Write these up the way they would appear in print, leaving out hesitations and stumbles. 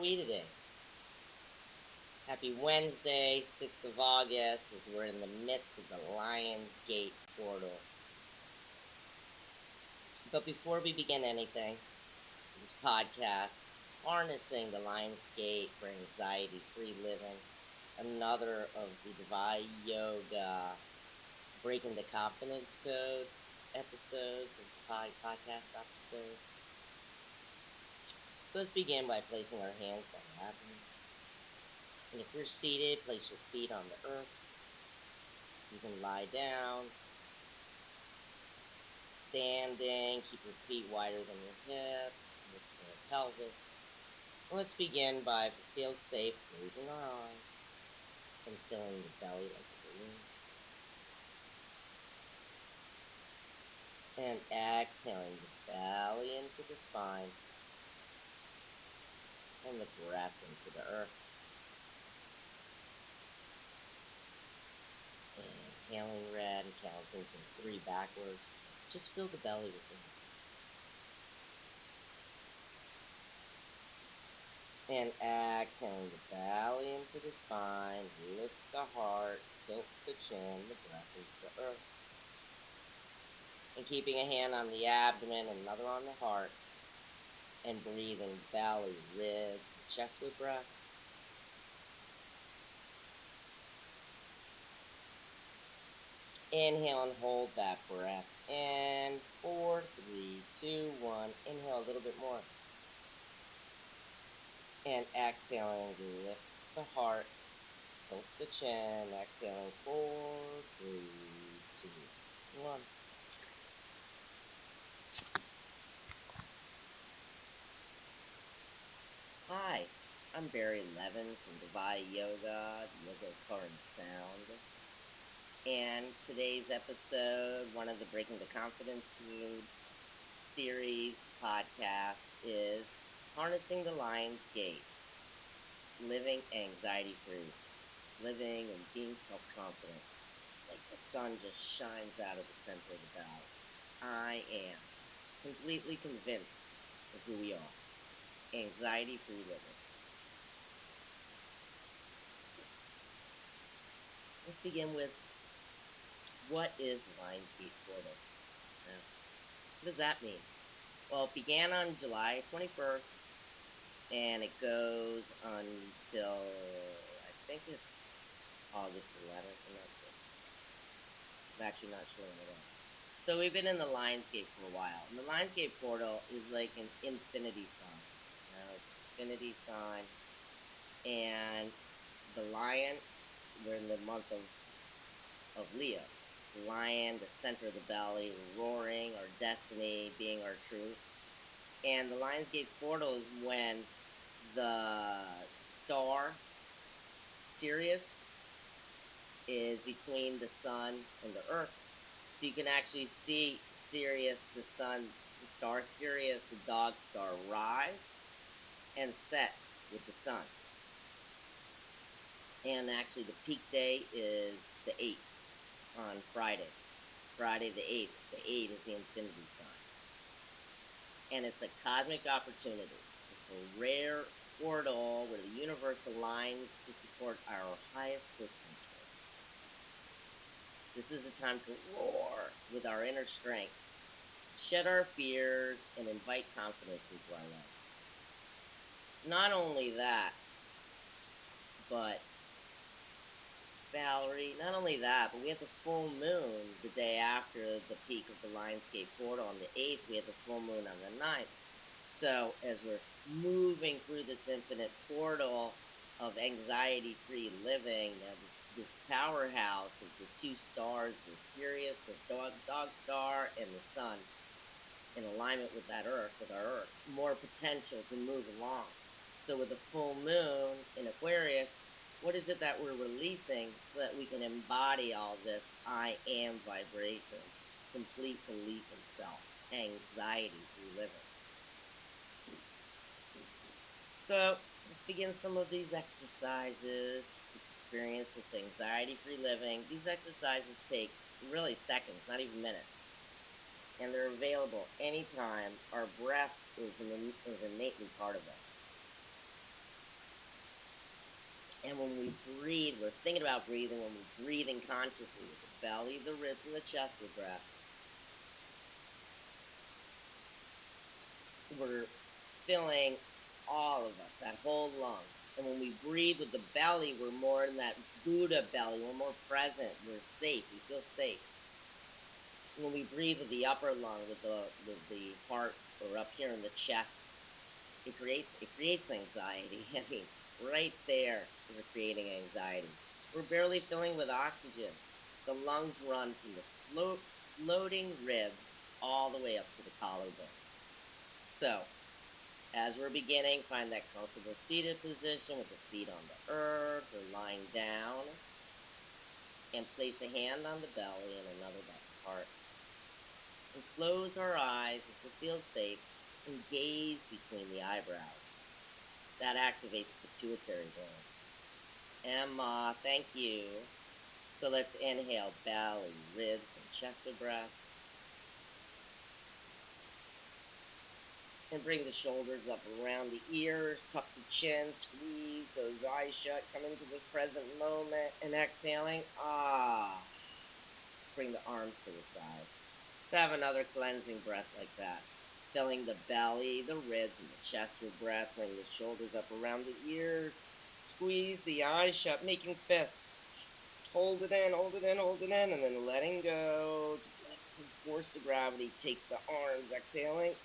we today? Happy Wednesday, 6th of August, as we're in the midst of the Lion's Gate portal. But before we begin anything, this podcast, Harnessing the Lion's Gate for Anxiety-Free Living, another of the Devaya Yoga Breaking the Confidence Code episodes, podcast episodes. So let's begin by placing our hands on the abdomen. And if you're seated, place your feet on the earth. You can lie down, standing, keep your feet wider than your hips, lifting your pelvis. And let's begin by, if it feels safe, closing our eyes and filling the belly like a balloon. And exhaling the belly into the spine and the breath into the earth. Inhaling red and counting to 3 backwards. Just fill the belly with it. And exhaling the belly into the spine, lift the heart, tilt the chin, the breath into the earth. And keeping a hand on the abdomen, another on the heart, and breathing belly, ribs, and chest with breath. Inhale and hold that breath. And 4, 3, 2, 1. Inhale a little bit more. And exhaling, lift the heart, tilt the chin. Exhaling, 4, 3, 2, 1. Hi, I'm Livin from Devaya Yoga, Yoga Color and Sound. And today's episode, one of the Breaking the Confidence Code series podcast, is Harnessing the Lion's Gate, living anxiety-free, living and being self-confident, like the sun just shines out of the center of the valley. I am completely convinced of who we are, anxiety-free living. Let's begin with, what is Lion's Gate portal? Now, what does that mean? Well, it began on July 21st, and it goes until, I think it's August 11th, I'm actually not sure when it is. So we've been in the Lion's Gate for a while, and the Lion's Gate portal is like an infinity sign. Infinity sign, and the lion, we're in the month of Leo. The lion, the center of the belly, roaring, our destiny, being our truth. And the Lion's Gate portal is when the star, Sirius, is between the sun and the earth. So you can actually see Sirius, the sun, the star Sirius, the dog star, rise and set with the sun. And actually the peak day is the 8th on Friday. Friday the 8th. The 8 is the infinity sign. And it's a cosmic opportunity. It's a rare portal where the universe aligns to support our highest potential. This is a time to roar with our inner strength, shed our fears, and invite confidence into our life. Not only that, but Valerie, not only that, but we have the full moon the day after the peak of the Lion's Gate portal. On the 8th, we have the full moon on the 9th. So as we're moving through this infinite portal of anxiety-free living, this powerhouse of the 2 stars, the Sirius, the dog star, and the sun, in alignment with that earth, with our earth, more potential to move along. So with the full moon in Aquarius, what is it that we're releasing so that we can embody all this I am vibration, complete belief in self, anxiety-free living? So let's begin some of these exercises, experience this anxiety-free living. These exercises take really seconds, not even minutes. And they're available anytime. Our breath is innately part of it. And when we breathe, we're thinking about breathing. When we're breathing consciously with the belly, the ribs, and the chest with breath, we're filling all of us, that whole lung. And when we breathe with the belly, we're more in that Buddha belly. We're more present. We're safe. We feel safe. When we breathe with the upper lung, with the heart, or up here in the chest, it creates anxiety. I mean, right there, we're creating anxiety. We're barely filling with oxygen. The lungs run from the floating rib all the way up to the collarbone. So, as we're beginning, find that comfortable seated position with the feet on the earth or lying down. And place a hand on the belly and another by the heart. And close our eyes as we feel safe and gaze between the eyebrows. That activates the pituitary gland. Emma, thank you. So let's inhale belly, ribs, and chest of breath. And bring the shoulders up around the ears, tuck the chin, squeeze those eyes shut, come into this present moment, and exhaling, bring the arms to the side. Let's have another cleansing breath like that. Filling the belly, the ribs, and the chest with breath. Bring the shoulders up around the ears. Squeeze the eyes shut, making fists. Hold it in, hold it in, hold it in, and then letting go. Just let the force of gravity take the arms. Exhaling.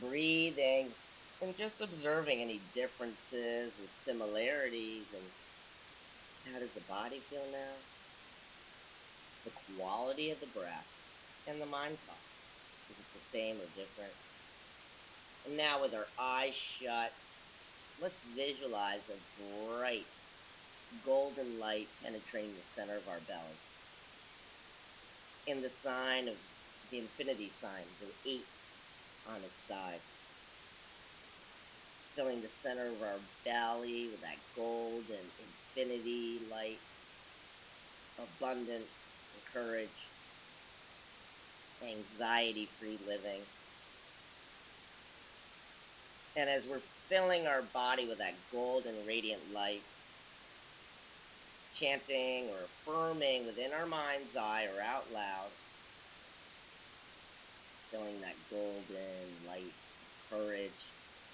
Breathing. And just observing any differences or similarities. And how does the body feel now? The quality of the breath and the mind talk. Is it the same or different? And now with our eyes shut, let's visualize a bright golden light penetrating the center of our belly. In the sign of the infinity sign, the 8 on its side. Filling the center of our belly with that golden infinity light, abundance and courage, anxiety-free living. And as we're filling our body with that golden radiant light, chanting or affirming within our mind's eye or out loud, filling that golden light, courage,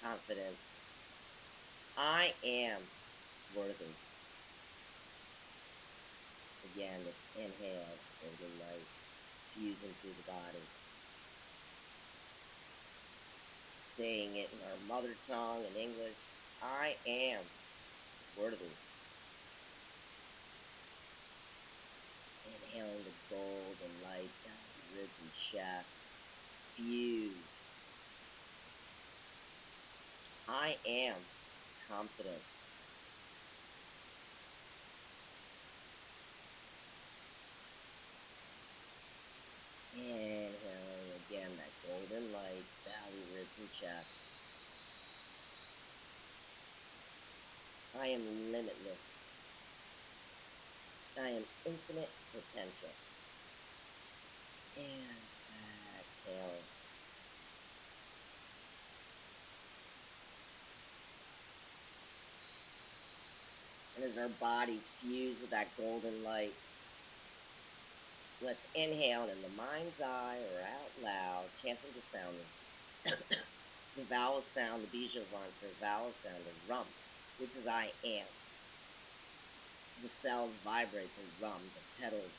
confidence. I am worthy. Again, let's inhale, golden light, fusing through the body. Saying it in our mother tongue in English. I am worthy. Inhaling the golden light down the ribs and chest. Fuse. I am confident. Inhaling again that golden light, belly, ribs, and chest. I am limitless. I am infinite potential. And exhaling. And as our bodies fuse with that golden light, let's inhale in the mind's eye or out loud, chanting the sound of the vowel sound, the Bijavant, the vowel sound of rum, which is I am. The cells vibrate the rum, the petals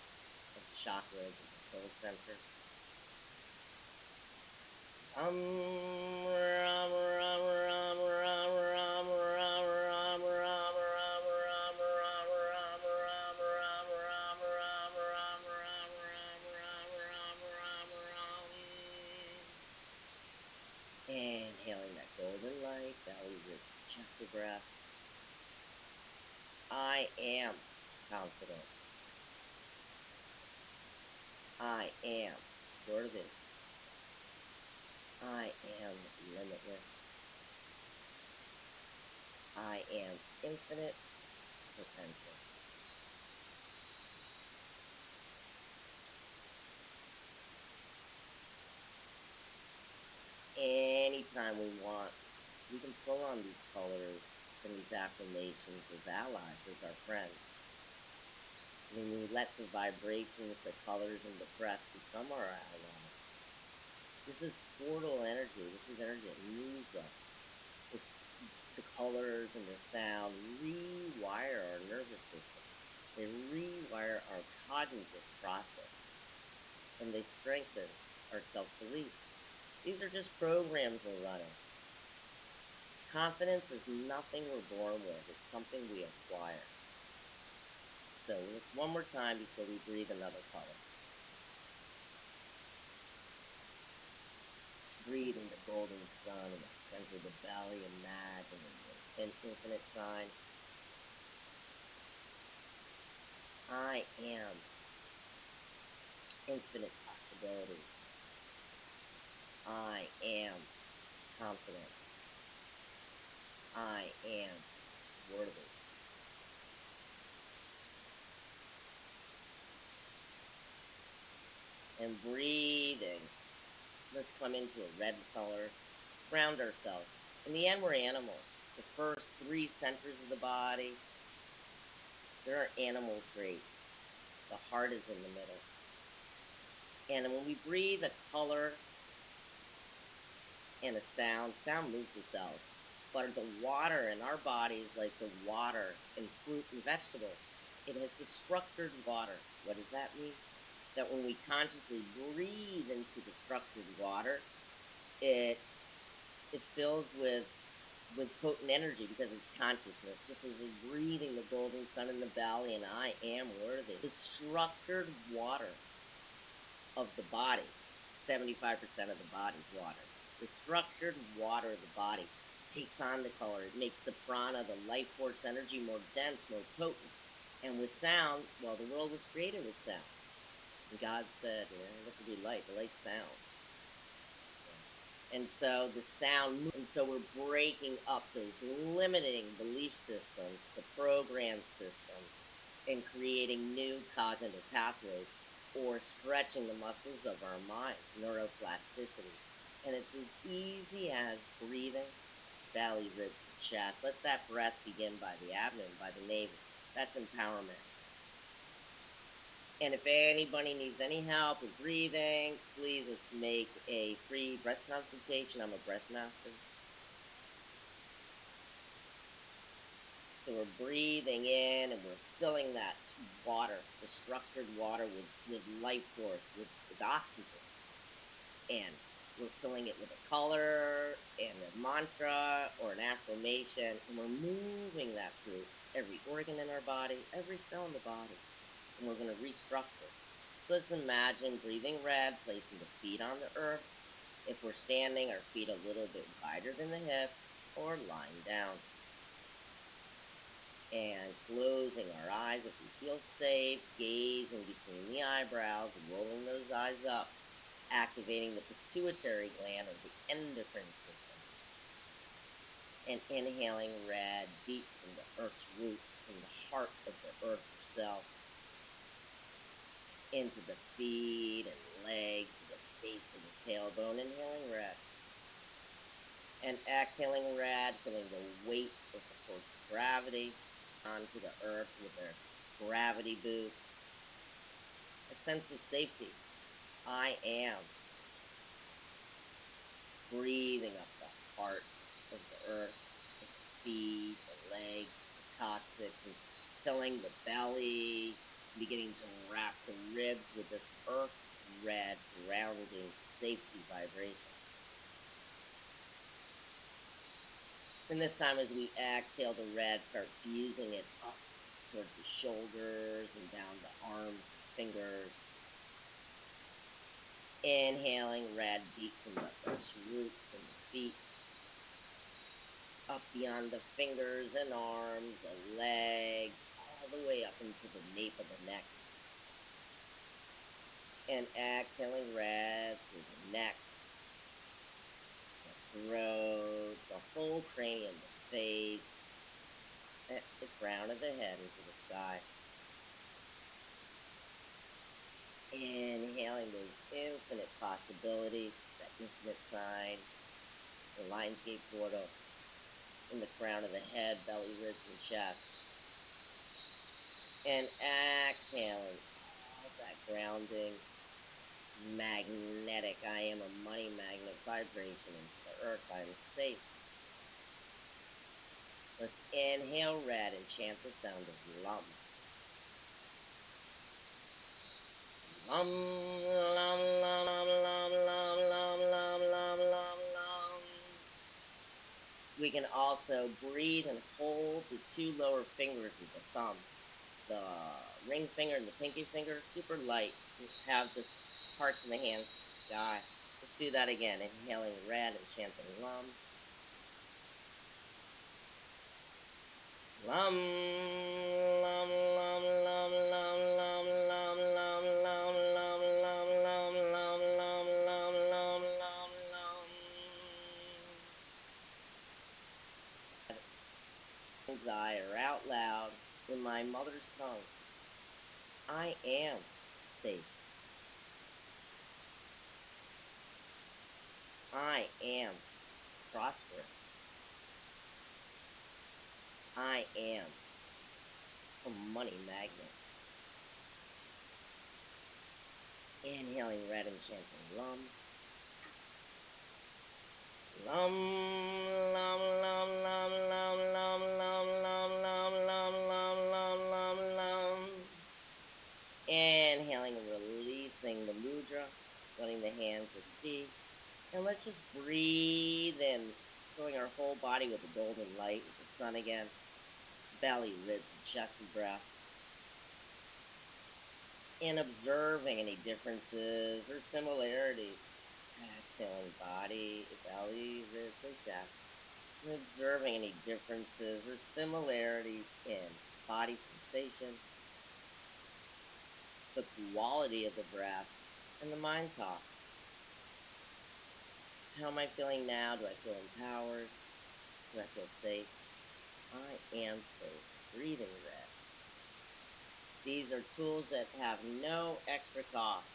of the chakras of the soul center. Rum, rum, rum, rum, rum, rum, rum, rum, rum, rum, rum, rum, rum, inhaling that golden light, belly with chest of breath. I am confident. I am worthy. I am limitless. I am infinite potential. Anytime we want, We can pull on these colors and these affirmations as allies, as our friends. When we let the vibrations, the colors, and the breath become our allies. This is portal energy. This is energy that moves us. It's the colors and the sound rewire our nervous system. They rewire our cognitive process. And they strengthen our self-belief. These are just programs we're running. Confidence is nothing we're born with. It's something we acquire. So let's one more time before we breathe another color. Breathe in the golden sun in the center of the belly. Imagine an infinite sign. I am infinite possibilities. I am confident. I am worthy. And breathing. Let's come into a red color. Let's ground ourselves. In the end, we're animals. The first 3 centers of the body, there are animal traits. The heart is in the middle. And when we breathe a color and a sound moves the cells. But the water in our body is like the water in fruit and vegetables. It has the structured water. What does that mean? That when we consciously breathe into the structured water, it fills with potent energy because it's consciousness. Just as we're breathing the golden sun in the belly and I am worthy. The structured water of the body, 75% of the body's water. The structured water of the body takes on the color. It makes the prana, the life force energy, more dense, more potent. And with sound, well, the world was created with sound. And God said, let there be light. The light sound. And so the sound, and so we're breaking up those limiting belief systems, the program systems, and creating new cognitive pathways, or stretching the muscles of our mind, neuroplasticity. And it's as easy as breathing, belly, ribs, chest. Let that breath begin by the abdomen, by the navel. That's empowerment. And if anybody needs any help with breathing, please let's make a free breath consultation. I'm a breath master. So we're breathing in and we're filling that water, the structured water, with life force, with oxygen. And we're filling it with a color and a mantra or an affirmation. And we're moving that through every organ in our body, every cell in the body. And we're going to restructure. So let's imagine breathing red, placing the feet on the earth. If we're standing, our feet a little bit wider than the hips, or lying down. And closing our eyes if we feel safe, gazing between the eyebrows, rolling those eyes up, activating the pituitary gland or the endocrine system. And inhaling red deep from the earth's roots, from the heart of the earth herself, into the feet and legs, to the base of the tailbone, inhaling red. And exhaling red, feeling the weight of the force of gravity onto the earth with their gravity boots. A sense of safety. I am. Breathing up the heart of the earth, with the feet, the legs, the coccyx, and filling the belly, beginning to wrap the ribs with this earth red grounding safety vibration. And this time as we exhale the red, start fusing it up towards the shoulders and down the arms, fingers. Inhaling red deep from the earth's roots and the feet. Up beyond the fingers and arms, the legs, all the way up into the nape of the neck. And exhaling red through the neck, the throat, the whole cranium, the face, the crown of the head into the sky. Inhaling those infinite possibilities, that infinite sign, the Lionsgate portal. in the crown of the head, belly, ribs, and chest. And exhaling all that grounding, magnetic, I am a money magnet vibration into the earth. I am safe. Let's inhale red and chant the sound of lum. Lum, lum, lum, lum, lum, lum, lum, lum, lum, lum, lum. We can also breathe and hold the two lower fingers of the thumb. The ring finger and the pinky finger, super light. Just have the parts of the hands to the sky. Let's do that again. Inhaling red and chanting lum. Lum, lum, lum, lum, lum, lum, lum, lum, lum, lum, lum, lum, lum, lum, lum, lum, lum, lum. I are out loud in my mother's tongue. I am safe. I am prosperous. I am a money magnet. Inhaling red and chanting lum. Lum, lum, lum, lum, lum, lum, lum, lum, lum, lum, lum, lum, lum, lum. Inhaling and releasing the mudra, letting the hands receive. And let's just breathe in, filling our whole body with the golden light, with the sun again. Belly, ribs, and chest breath. And observing any differences or similarities. Exhaling body, belly, ribs, and chest. And observing any differences or similarities in body sensation, the quality of the breath, and the mind thought. How am I feeling now? Do I feel empowered? Do I feel safe? I am safe. Breathing red. These are tools that have no extra cost,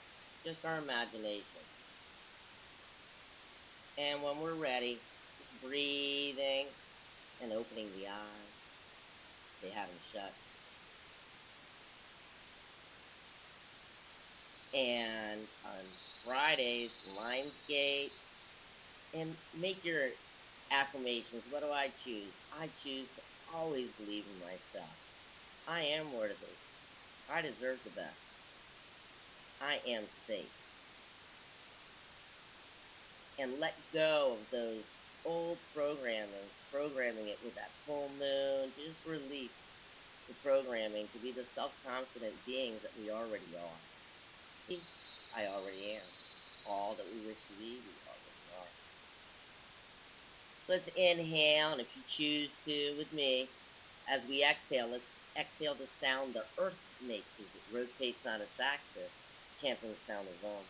just our imagination. And when we're ready, just breathing and opening the eyes. They haven't shut. And on Fridays, Lionsgate, and make your affirmations. What do I choose? I choose to always believe in myself. I am worthy. I deserve the best. I am safe. And let go of those old programming it with that full moon. Just release the programming to be the self-confident beings that we already are. See, I already am. All that we wish to be, we already are. Let's inhale, and if you choose to with me, as we exhale, let's exhale the sound the earth makes as it rotates on its axis, chanting the sound of Om.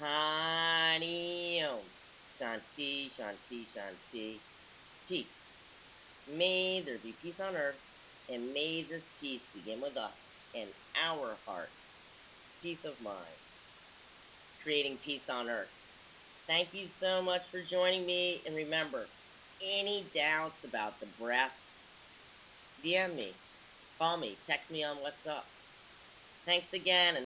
Hari Om. Shanti, Shanti, Shanti. Peace. May there be peace on earth, and may this peace begin with us in our hearts. Peace of mind. Creating peace on earth. Thank you so much for joining me, and remember, any doubts about the breath, DM me, call me, text me on WhatsApp. Thanks again. And